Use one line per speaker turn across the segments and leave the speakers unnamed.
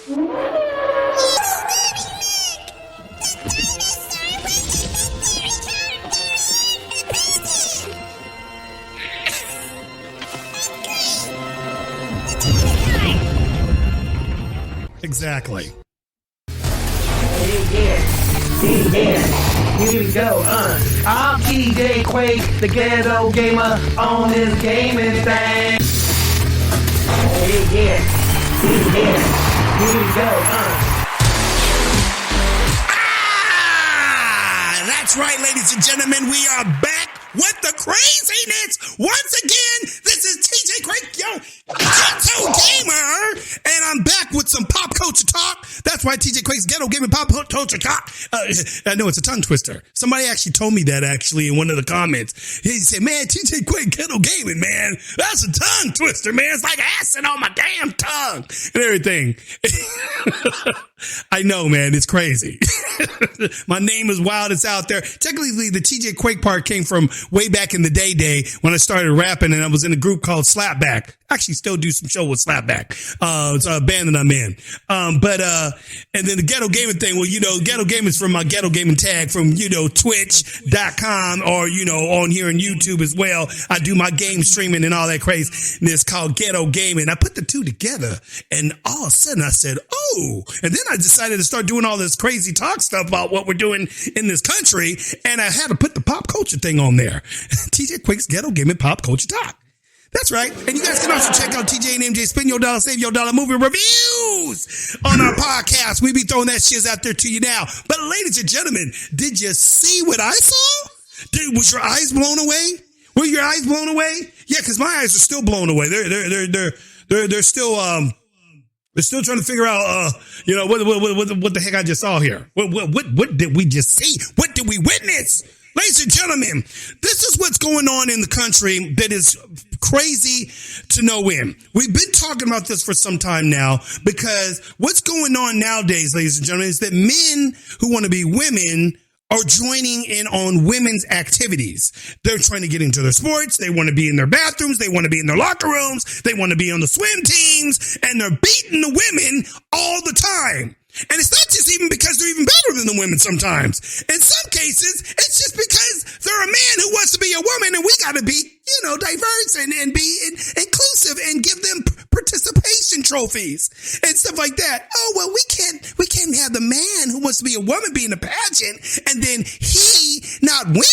Exactly.
Yeah. Here we go, I'm TJ Quake, the ghetto gamer on this gaming thing. Yeah. Here we go,
That's right, ladies and gentlemen, we are back with the craziness. Once again, this is TJ Quake, yo, Ghetto Gamer, and I'm back with some pop culture talk. That's right, TJ Quake's Ghetto Gaming Pop Culture Talk. I know it's a tongue twister. Somebody actually told me that actually in one of the comments. He said, man, TJ Quake Ghetto Gaming, man, that's a tongue twister, man. It's like acid on my damn tongue and everything. I know, man, it's crazy. My name is wild. It's out there. Technically, the TJ Quake part came from way back in the day when I started rapping and I was in a group called Slapback. Actually still do some show with Slapback. It's a band that I'm in. And then the Ghetto Gaming thing, well, Ghetto Gaming is from my Ghetto Gaming tag from, twitch.com or, on here on YouTube as well. I do my game streaming and all that craziness called Ghetto Gaming. I put the two together and all of a sudden I said, oh, and then I decided to start doing all this crazy talk stuff about what we're doing in this country. And I had to put the pop culture thing on there. TJ Quake's Ghetto Gaming Pop Culture Talk. That's right. And you guys can also check out TJ&MJ Spend Your Dollar, Save Your Dollar movie reviews on our podcast. We be throwing that shit out there to you now. But ladies and gentlemen, did you see what I saw? Was your eyes blown away? Were your eyes blown away? Yeah, because my eyes are still blown away. They're still trying to figure out what the heck I just saw here. What did we just see? What did we witness? Ladies and gentlemen, this is what's going on in the country that is crazy to no end. We've been talking about this for some time now because what's going on nowadays, ladies and gentlemen, is that men who want to be women are joining in on women's activities. They're trying to get into their sports. They want to be in their bathrooms. They want to be in their locker rooms. They want to be on the swim teams, and they're beating the women all the time. And it's not just even because they're even better than the women sometimes. In some cases, it's just because they're a man who wants to be a woman, and we got to be, diverse and be inclusive and give them participation trophies and stuff like that. Oh, well, we can't have the man who wants to be a woman be in a pageant and then he not win.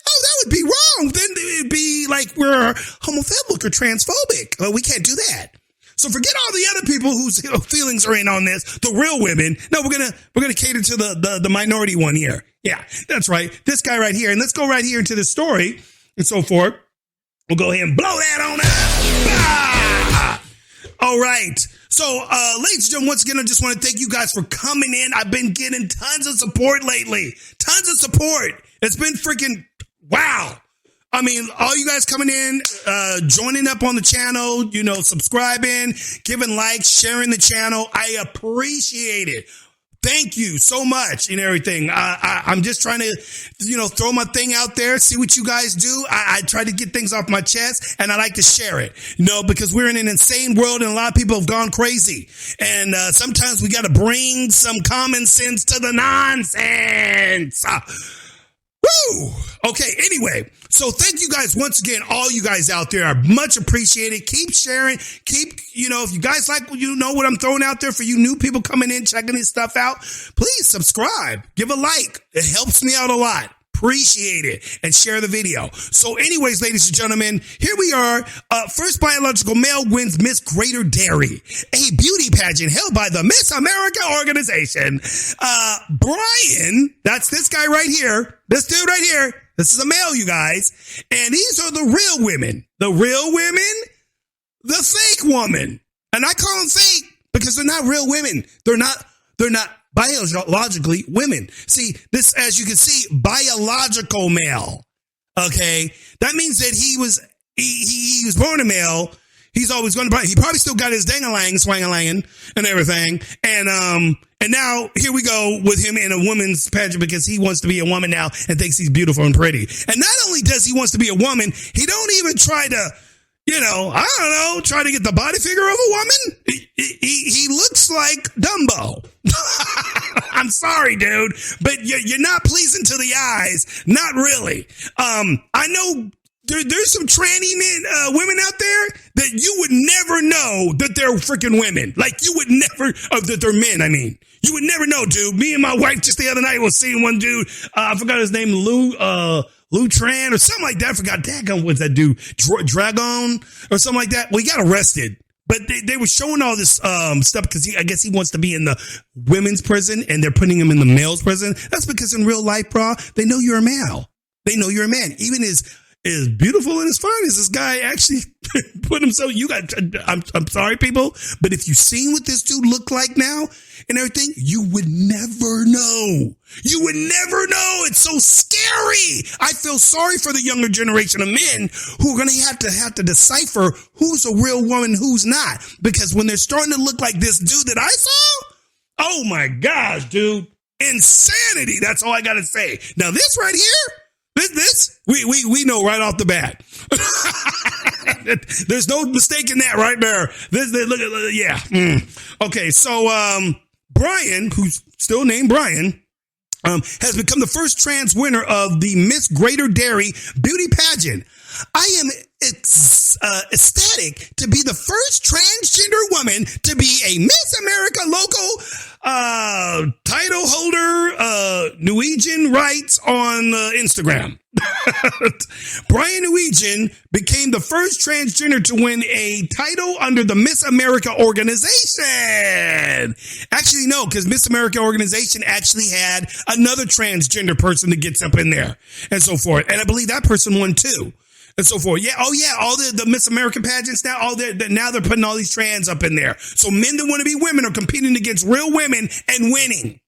Oh, that would be wrong. Then it would be like we're homophobic or transphobic. Well, we can't do that. So forget all the other people whose feelings are in on this, the real women. No, we're gonna cater to the minority one here. Yeah, that's right. This guy right here. And let's go right here into the story and so forth. We'll go ahead and blow that on up. All right. So, ladies and gentlemen, once again, I just want to thank you guys for coming in. I've been getting tons of support lately. Tons of support. It's been freaking wow. I mean, all you guys coming in, joining up on the channel, subscribing, giving likes, sharing the channel. I appreciate it. Thank you so much and everything. I'm just trying to, throw my thing out there, see what you guys do. I try to get things off my chest and I like to share it, because we're in an insane world and a lot of people have gone crazy. And sometimes we got to bring some common sense to the nonsense. Woo! Okay, anyway, so thank you guys once again. All you guys out there are much appreciated. Keep sharing. Keep, if you guys like, what I'm throwing out there for you new people coming in, checking this stuff out, please subscribe, give a like. It helps me out a lot. Appreciate it and share the video. So anyways, ladies and gentlemen, here we are. First biological male wins Miss Greater Derry, a beauty pageant held by the Miss America organization. Brian, that's this guy right here. This dude right here. This is a male, you guys. And these are the real women. The real women, the fake woman. And I call them fake because they're not real women. They're not biologically women. See, this, as you can see, biological male. Okay. That means that he was born a male. He's always going to, he probably still got his dang-a-lang, swang-a-langin' and everything. And now here we go with him in a woman's pageant because he wants to be a woman now and thinks he's beautiful and pretty. And not only does he wants to be a woman, he don't even try to, I don't know, try to get the body figure of a woman. He looks like Dumbo. I'm sorry, dude, but you're not pleasing to the eyes. Not really. I know there's some tranny women out there that you would never know that they're freaking women. Like you would never, that they're men. I mean, you would never know, dude. Me and my wife just the other night was seeing one dude. I forgot his name, Lou Tran or something like that. I forgot that what's that dude, Dragon or something like that. Well, he got arrested, but they were showing all this stuff because I guess he wants to be in the women's prison and they're putting him in the male's prison. That's because in real life, bro, they know you're a male. They know you're a man. Even as beautiful and as fine as this guy actually put himself. I'm sorry, people, but if you've seen what this dude looked like now and everything, you would never know. You would never know. It's so scary. I feel sorry for the younger generation of men who are going to have to decipher who's a real woman, who's not. Because when they're starting to look like this dude that I saw, oh my gosh, dude, insanity. That's all I got to say. Now this right here, we know right off the bat. There's no mistaking that right there. Okay, so Brian, who's still named Brian, has become the first trans winner of the Miss Greater Derry Beauty Pageant. I am ecstatic to be the first transgender woman to be a Miss America local title holder, Norwegian rights on Instagram. Brian Norwegian became the first transgender to win a title under the Miss America organization. Actually, no, because Miss America organization actually had another transgender person that gets up in there and so forth. And I believe that person won too. And so forth. Yeah. Oh, yeah. All the Miss America pageants now, now they're putting all these trans up in there. So men that want to be women are competing against real women and winning.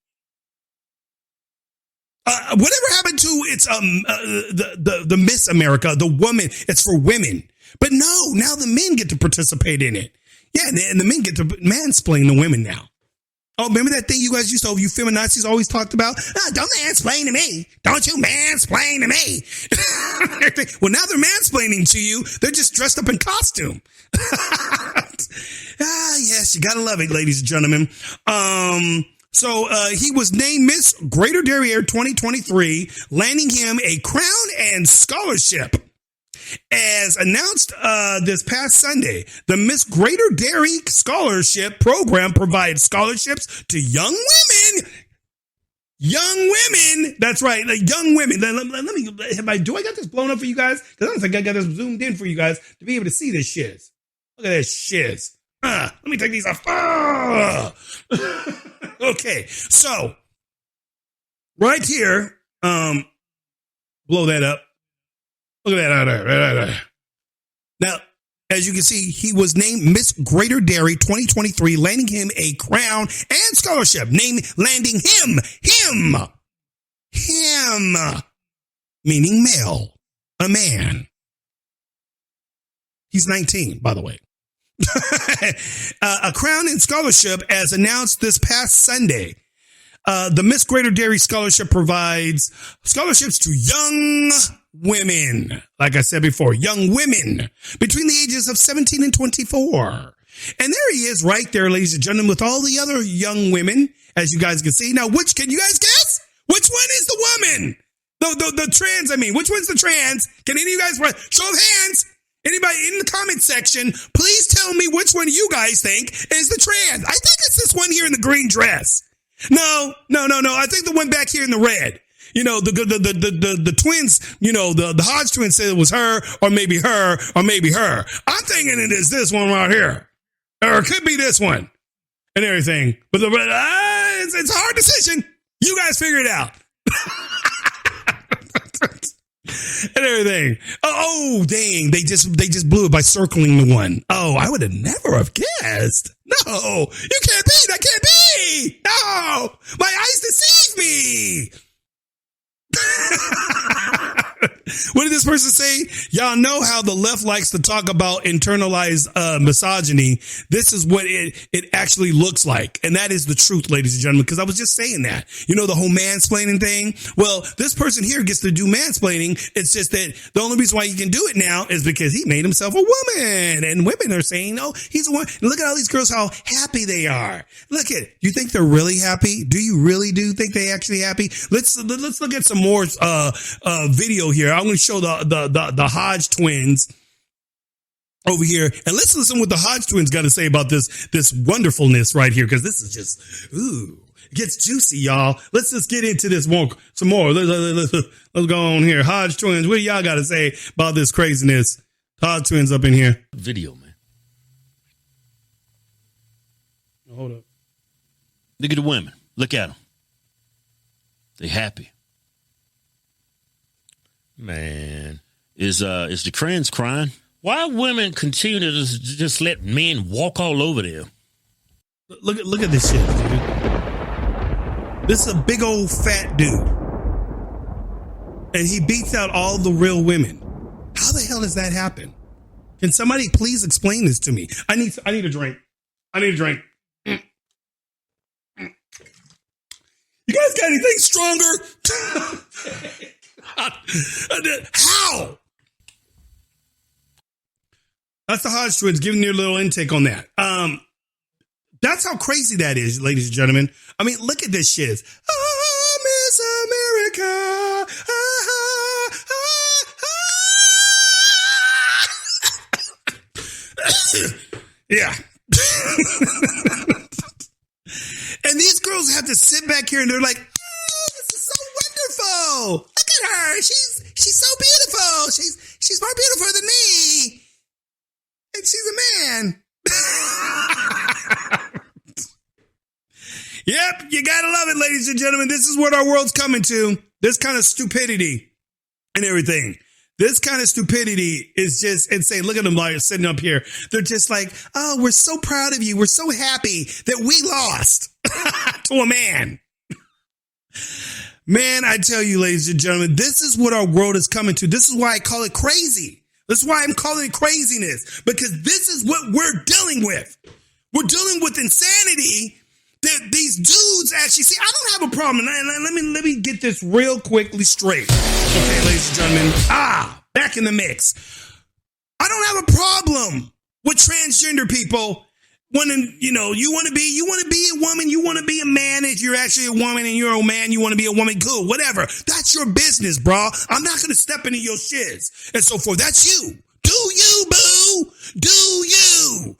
Whatever happened to it's the Miss America, the woman, it's for women. But no, now the men get to participate in it. Yeah, and the men get to mansplain the women now. Oh, remember that thing you guys used to, you feminazis always talked about? Oh, don't mansplain to me. Don't you mansplain to me. Well, now they're mansplaining to you. They're just dressed up in costume. Yes, you gotta love it, ladies and gentlemen. So he was named Miss Greater Derry 2023, landing him a crown and scholarship. As announced this past Sunday, the Miss Greater Derry Scholarship Program provides scholarships to young women. Young women. That's right. Like young women. Let me, do I got this blown up for you guys? Because I don't think I got this zoomed in for you guys to be able to see this shiz. Look at this shiz. Let me take these off. Okay. So right here, blow that up. Look at that out there. Now, as you can see, he was named Miss Greater Derry 2023, landing him a crown and scholarship. Landing him, meaning male, a man. He's 19, by the way. A crown and scholarship as announced this past Sunday. The Miss Greater Derry Scholarship provides scholarships to young women. Like I said before, young women between the ages of 17 and 24. And there he is right there, ladies and gentlemen, with all the other young women, as you guys can see. Now, can you guys guess? Which one is the woman? The trans, which one's the trans? Can any of you guys, show of hands? Anybody in the comment section, please tell me which one you guys think is the trans. I think it's this one here in the green dress. No. I think the one back here in the red. The twins, the Hodge twins said it was her, or maybe her. I'm thinking it is this one right here. Or it could be this one. And everything. But it's a hard decision. You guys figure it out. And everything. Oh, dang. They just blew it by circling the one. Oh, I would have never have guessed. No, you can't be. That can't be. No, my eyes deceive me. What did this person say? Y'all know how the left likes to talk about internalized misogyny. This is what it actually looks like. And that is the truth, ladies and gentlemen, because I was just saying that. You know, the whole mansplaining thing? Well, this person here gets to do mansplaining. It's just that the only reason why he can do it now is because he made himself a woman. And women are saying, oh, he's a woman. And look at all these girls, how happy they are. Look at it. You think they're really happy? Do you really think they actually happy? Let's look at some more video here. I'm going to show the Hodge twins over here, and let's listen what the Hodge twins got to say about this wonderfulness right here, because this is just it gets juicy, y'all. Let's just get into this some more. Let's go on here. Hodge twins, what do y'all got to say about this craziness? Hodge twins up in here.
Video, man.
Hold up.
Look at the women. Look at them. They happy. Man, is the trans crying? Why women continue to just let men walk all over them?
Look at this shit, dude. This is a big old fat dude, and he beats out all the real women. How the hell does that happen? Can somebody please explain this to me? I need a drink. I need a drink. You guys got anything stronger? How? That's the Hodge twins giving you a little intake on that. That's how crazy that is, ladies and gentlemen. I mean, look at this shit. Oh, Miss America. Yeah. And these girls have to sit back here and they're like, oh, this is so wonderful. Look at her. She's so beautiful. She's more beautiful than me. And she's a man. Yep, you gotta love it, ladies and gentlemen. This is what our world's coming to. This kind of stupidity and everything. This kind of stupidity is just insane. Look at them like sitting up here. They're just like, oh, we're so proud of you. We're so happy that we lost to a man. Man, I tell you, ladies and gentlemen, this is what our world is coming to. This is why I call it crazy. That's why I'm calling it craziness, because this is what we're dealing with. We're dealing with insanity that these dudes actually see. I don't have a problem. Let me get this real quickly straight. Okay, ladies and gentlemen. Back in the mix. I don't have a problem with transgender people. You want to be a woman, you want to be a man. If you're actually a woman and you're a man, you want to be a woman, cool, whatever. That's your business, bro. I'm not going to step into your shiz and so forth. That's you. Do you, boo? Do you?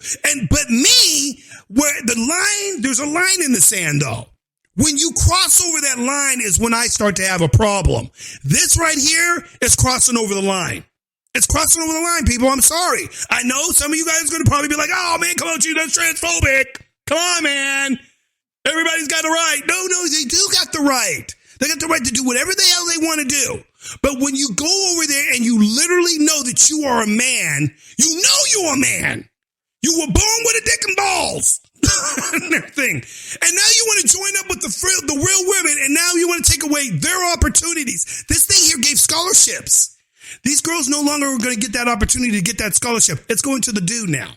But me, there's a line in the sand, though. When you cross over that line is when I start to have a problem. This right here is crossing over the line. It's crossing over the line, people. I'm sorry. I know some of you guys are going to probably be like, oh, man, come on, that's transphobic. Come on, man. Everybody's got the right. No, they do got the right. They got the right to do whatever the hell they want to do. But when you go over there and you literally know that you are a man, you know you're a man. You were born with a dick and balls. And everything. And now you want to join up with the real women, and now you want to take away their opportunities. This thing here gave scholarships. These girls no longer are going to get that opportunity to get that scholarship. It's going to the dude now.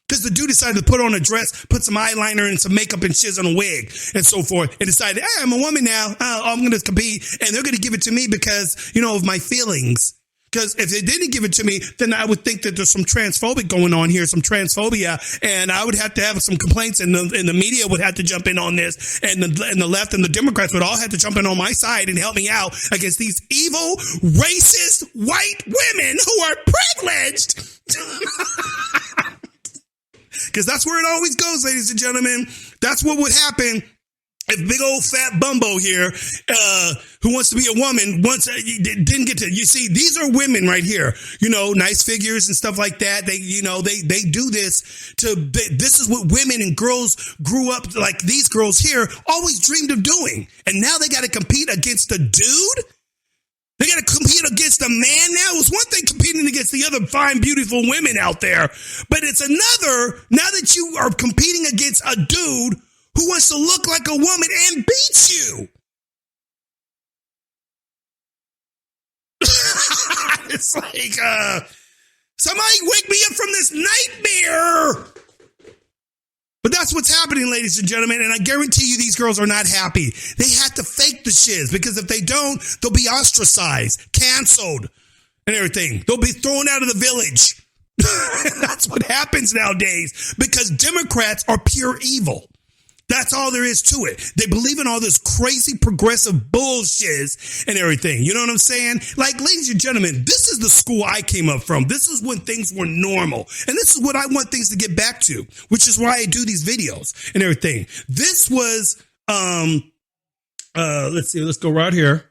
Because the dude decided to put on a dress, put some eyeliner and some makeup and shiz on a wig and so forth, and decided, hey, I'm a woman now. I'm going to compete, and they're going to give it to me because, of my feelings. Because if they didn't give it to me, then I would think that there's some transphobic going on here, some transphobia, and I would have to have some complaints, and the media would have to jump in on this, and the left and the Democrats would all have to jump in on my side and help me out against these evil, racist, white women who are privileged. Because that's where it always goes, ladies and gentlemen. That's what would happen if big old fat Bumbo here, who wants to be a woman, didn't get to. You see, these are women right here. Nice figures and stuff like that. They do this this is what women and girls grew up like. These girls here always dreamed of doing, and now they got to compete against a dude. They got to compete against a man now. It was one thing competing against the other fine, beautiful women out there, but it's another now that you are competing against a dude who wants to look like a woman and beats you. It's like, somebody wake me up from this nightmare. But that's what's happening, ladies and gentlemen, and I guarantee you these girls are not happy. They have to fake the shiz, because if they don't, they'll be ostracized, canceled, and everything. They'll be thrown out of the village. That's what happens nowadays, because Democrats are pure evil. That's all there is to it. They believe in all this crazy progressive bullshit and everything. You know what I'm saying? Like, ladies and gentlemen, this is the school I came up from. This is when things were normal. And this is what I want things to get back to, which is why I do these videos and everything. This was, let's see, let's go right here.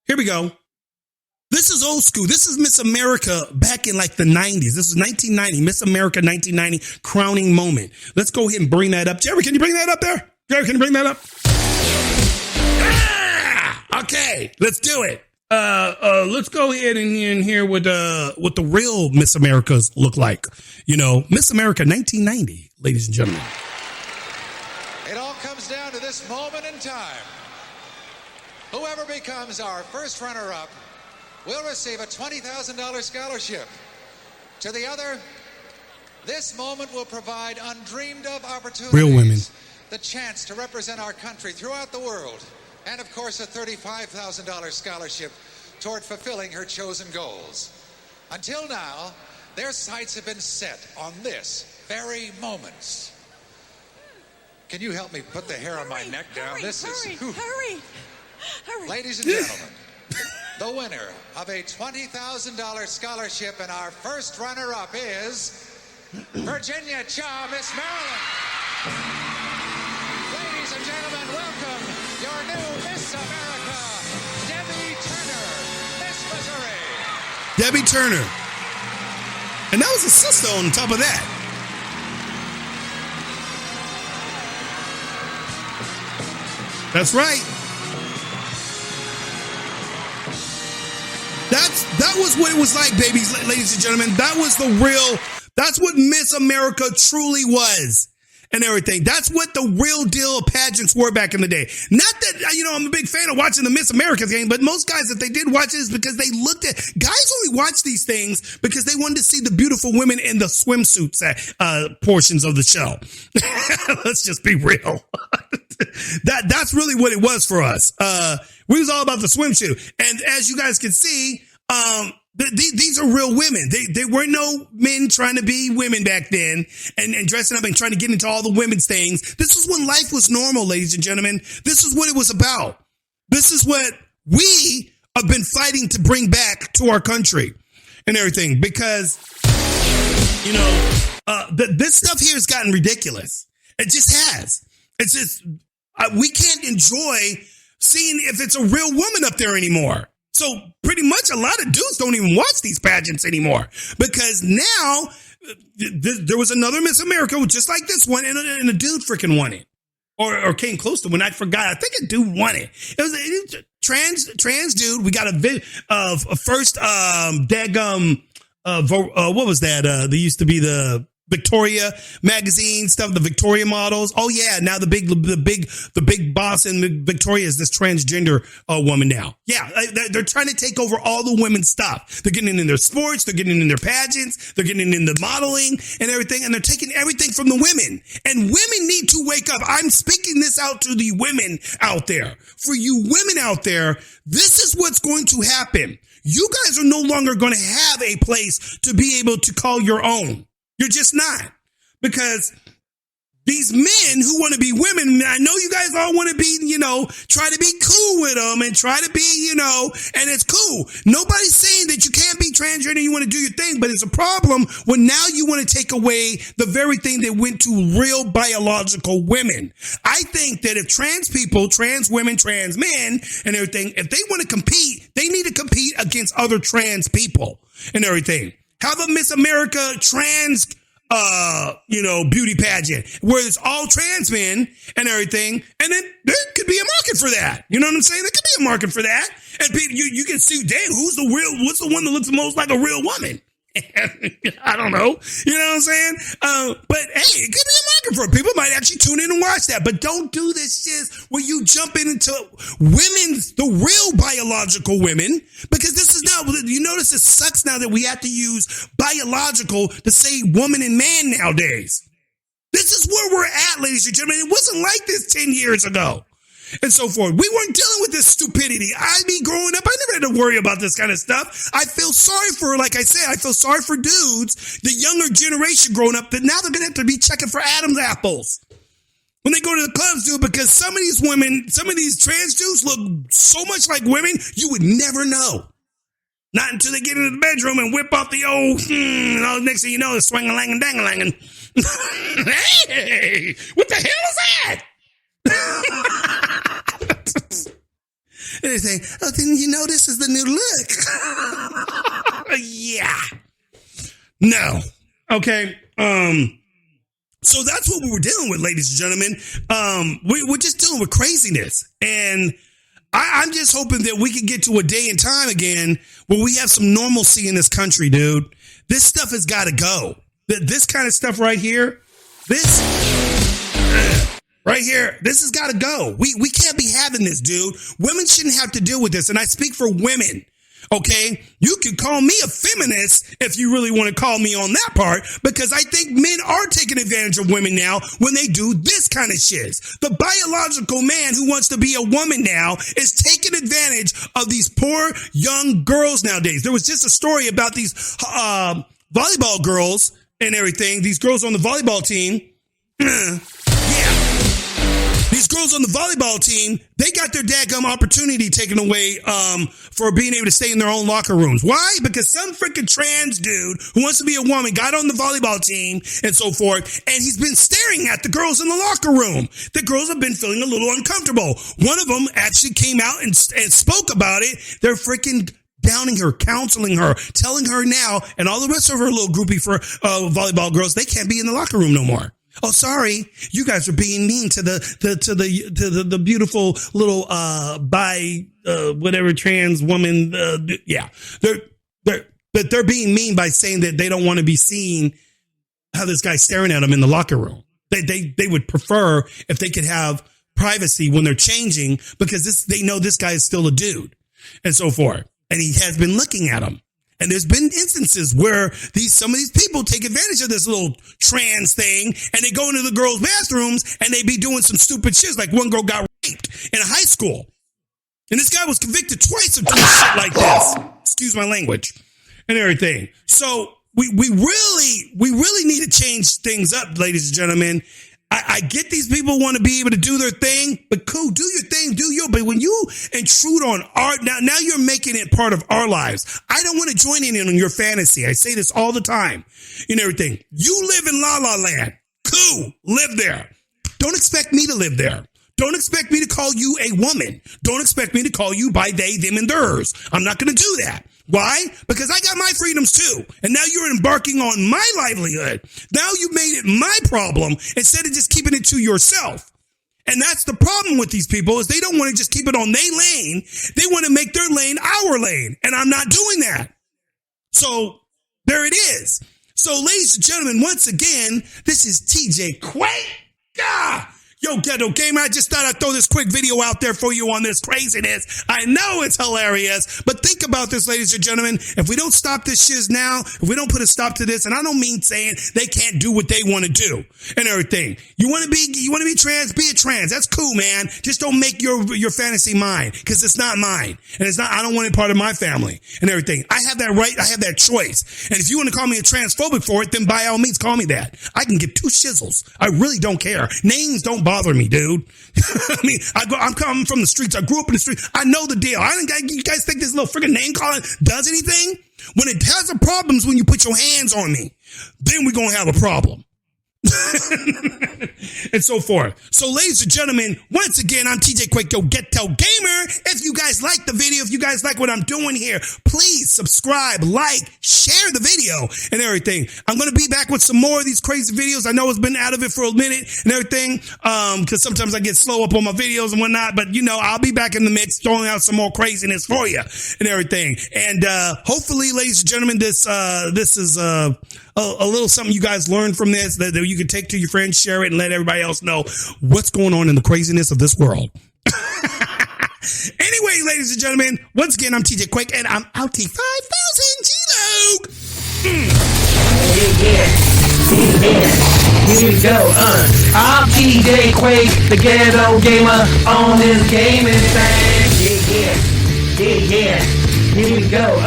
Here we go. This is old school. This is Miss America back in like the 90s. This is 1990, Miss America 1990 crowning moment. Let's go ahead and bring that up. Jerry, can you bring that up there? Jerry, can you bring that up? Ah! Okay, let's do it. Let's go ahead and in here with the real Miss Americas look like. You know, Miss America 1990, ladies and gentlemen.
It all comes down to this moment in time. Whoever becomes our first runner-up will receive a $20,000 scholarship. To the other, this moment will provide undreamed of opportunities.
Real women.
The chance to represent our country throughout the world. And of course, a $35,000 scholarship toward fulfilling her chosen goals. Until now, their sights have been set on this very moment. Can you help me put the hair on my neck down?
Hurry.
Ladies and gentlemen, the winner of a $20,000 scholarship and our first runner-up is Virginia Cha, Miss Maryland. Ladies and gentlemen, welcome your new Miss America, Debbie Turner, Miss Missouri.
Debbie Turner. And that was a sister on top of that. That's right. That was what it was like, babies, ladies and gentlemen. That was the real, that's what Miss America truly was and everything. That's what the real deal of pageants were back in the day. Not that, you know, I'm a big fan of watching the Miss America game, but most guys, if they did watch it, is because they looked at, guys only watch these things because they wanted to see the beautiful women in the swimsuits portions of the show. Let's just be real. That's really what it was for us. We was all about the swimsuit. And as you guys can see, these are real women. They weren't no men trying to be women back then and dressing up and trying to get into all the women's things. This is when life was normal, ladies and gentlemen. This is what it was about. This is what we have been fighting to bring back to our country and everything, because, you know, this stuff here has gotten ridiculous. It just has. It's just, we can't enjoy seeing if it's a real woman up there anymore. So pretty much a lot of dudes don't even watch these pageants anymore, because now there was another Miss America just like this one, and a dude freaking won it, or came close to when I forgot. I think a dude won it. It was a trans dude. We got a first what was that? They used to be the Victoria magazine stuff, the Victoria models. Oh yeah, now the big boss in Victoria is this transgender woman now. Yeah, they're trying to take over all the women's stuff. They're getting in their sports, they're getting in their pageants, they're getting in the modeling and everything, and they're taking everything from the women. And women need to wake up. I'm speaking this out to the women out there. For you women out there, this is what's going to happen. You guys are no longer going to have a place to be able to call your own. You're just not. Because these men who want to be women, I know you guys all want to be, you know, try to be cool with them and try to be, you know, and it's cool. Nobody's saying that you can't be transgender and you want to do your thing, but it's a problem when now you want to take away the very thing that went to real biological women. I think that if trans people, trans women, trans men and everything, if they want to compete, they need to compete against other trans people and everything. Have a Miss America trans, beauty pageant where it's all trans men and everything. And then there could be a market for that. You know what I'm saying? There could be a market for that. And you can see, dang, what's the one that looks the most like a real woman I don't know. You know what I'm saying? But hey, it could be a market for it. People might actually tune in and watch that. But don't do this shit where you jump into the real biological women, because this is not, you notice it sucks now that we have to use biological to say woman and man nowadays. This is where we're at, ladies and gentlemen. It wasn't like this 10 years ago. And so forth. We weren't dealing with this stupidity. Growing up, I never had to worry about this kind of stuff. I feel sorry for, like I said, I feel sorry for dudes, the younger generation growing up, that now they're going to have to be checking for Adam's apples when they go to the clubs, dude, because some of these women, some of these trans dudes look so much like women, you would never know. Not until they get into the bedroom and whip off the old, next thing you know, they're swing-a-lang-a-dang-a-lang-a. Hey, what the hell is that? And they say, oh, then you know this is the new look. Yeah. No. Okay. So that's what we were dealing with, ladies and gentlemen. We're just dealing with craziness. And I'm just hoping that we can get to a day and time again where we have some normalcy in this country, dude. This stuff has got to go. This kind of stuff right here, right here, this has got to go. We can't be having this, dude. Women shouldn't have to deal with this. And I speak for women, okay? You can call me a feminist if you really want to call me on that part, because I think men are taking advantage of women now when they do this kind of shit. The biological man who wants to be a woman now is taking advantage of these poor young girls nowadays. There was just a story about these volleyball girls and everything. These girls on the volleyball team. These girls on the volleyball team, they got their dadgum opportunity taken away for being able to stay in their own locker rooms. Why? Because some freaking trans dude who wants to be a woman got on the volleyball team and so forth, and he's been staring at the girls in the locker room. The girls have been feeling a little uncomfortable. One of them actually came out and spoke about it. They're freaking downing her, counseling her, telling her now, and all the rest of her little groupie for volleyball girls, they can't be in the locker room no more. Oh, sorry, you guys are being mean to the beautiful little whatever trans woman. Yeah, they're being mean by saying that they don't want to be seen how this guy's staring at them in the locker room. They would prefer if they could have privacy when they're changing, because they know this guy is still a dude and so forth, and he has been looking at them. And there's been instances where some of these people take advantage of this little trans thing, and they go into the girls' bathrooms and they be doing some stupid shit. Like one girl got raped in a high school, and this guy was convicted twice of doing shit like this. Excuse my language and everything. So we really need to change things up, ladies and gentlemen. I get these people want to be able to do their thing, but cool, do your thing, do you. But when you intrude on now you're making it part of our lives. I don't want to join in on your fantasy. I say this all the time and everything. You live in La La Land. Cool, live there. Don't expect me to live there. Don't expect me to call you a woman. Don't expect me to call you by they, them, and theirs. I'm not going to do that. Why? Because I got my freedoms too. And now you're embarking on my livelihood. Now you made it my problem instead of just keeping it to yourself. And that's the problem with these people, is they don't want to just keep it on their lane. They want to make their lane our lane. And I'm not doing that. So there it is. So ladies and gentlemen, once again, this is TJ Quake. Yo, Ghetto Gamer, I just thought I'd throw this quick video out there for you on this craziness. I know it's hilarious, but think about this, ladies and gentlemen. If we don't stop this shiz now, if we don't put a stop to this, and I don't mean saying they can't do what they want to do and everything. You want to be trans, be a trans. That's cool, man. Just don't make your fantasy mine, because it's not mine. And it's not, I don't want it part of my family and everything. I have that right. I have that choice. And if you want to call me a transphobic for it, then by all means, call me that. I can give two shizzles. I really don't care. Names don't bother me, dude. I mean, I'm coming from the streets. I grew up in the streets. I know the deal. You guys think this little freaking name calling does anything? When it has a problems when you put your hands on me, then we're going to have a problem. and so forth. So, ladies and gentlemen, once again, I'm TJ Quake, your Ghetto Gamer. If you guys like the video, if you guys like what I'm doing here, please subscribe, like, share the video and everything. I'm going to be back with some more of these crazy videos. I know it's been out of it for a minute and everything, because sometimes I get slow up on my videos and whatnot, but I'll be back in the mix, throwing out some more craziness for you and everything. And hopefully, ladies and gentlemen, this is a little something you guys learned from this that you can take to your friends, share it, and let everybody else know what's going on in the craziness of this world. Anyway, ladies and gentlemen, once again, I'm TJ Quake, and I'm out to 5,000 G-Log.
Yeah. Here we go, I'm TJ Quake, the Ghetto Gamer, on this gaming thing. Yeah. Here we go,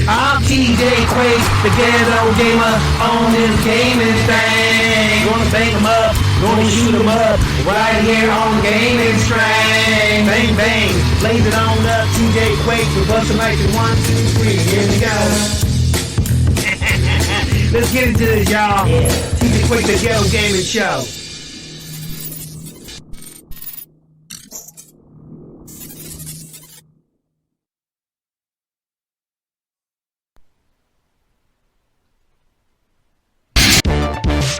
I'm TJ Quake, the Ghetto Gamer, on this gaming thing. Gonna bang 'em up, gonna shoot 'em up, right here on Gaming Strain. Bang, bang, blaze it on up, TJ Quake, we bust 'em like 1, 2, 3, here we go. Let's get into this, y'all. TJ Quake, the Ghetto Gaming Show.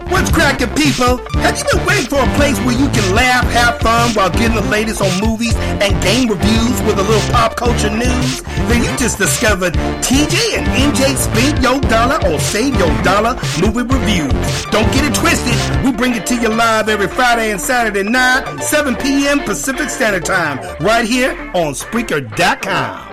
What's cracking, people? Have you been waiting for a place where you can laugh, have fun while getting the latest on movies and game reviews with a little pop culture news? Then you just discovered TJ and MJ Spend Your Dollar or Save Your Dollar movie reviews. Don't get it twisted. We bring it to you live every Friday and Saturday night, 7 p.m. Pacific Standard Time, right here on Spreaker.com.